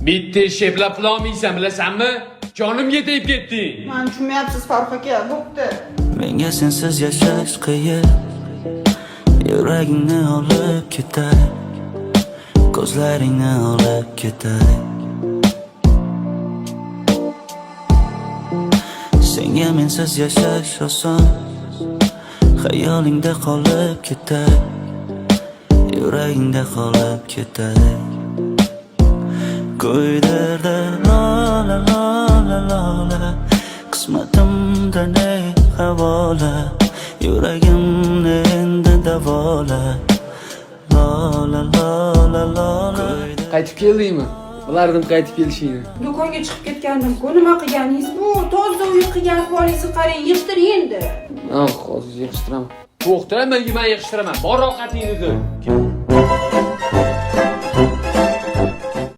Bitta sheplab qilolmaysan, bilasanmi? Jonimga tegib ketding. Men tushunmayapsiz Farruh aka, bo'pti. Menga sensiz yashash qiyin, yuragingni olib ketay, ko'zlaringni olib ketay. Senga mensiz yashash oson, xayolingda qolib ketay, yuragingda qolib ketay. Ko'ydirdi lola lola lola, qismatimda ne havola, yuragimni endi davola. Lola lola lola. Qaytib keldingmi? Bilardim qaytib kelishingni. Do'konga chiqib ketgandim-ku, nima qilganingiz bu? Toza uy qilgan ahvolingizni qarang, yig'tiring endi. Hozir yig'ishtiraman. To'xta, men yig'ishtiraman. Bor ovqatingni.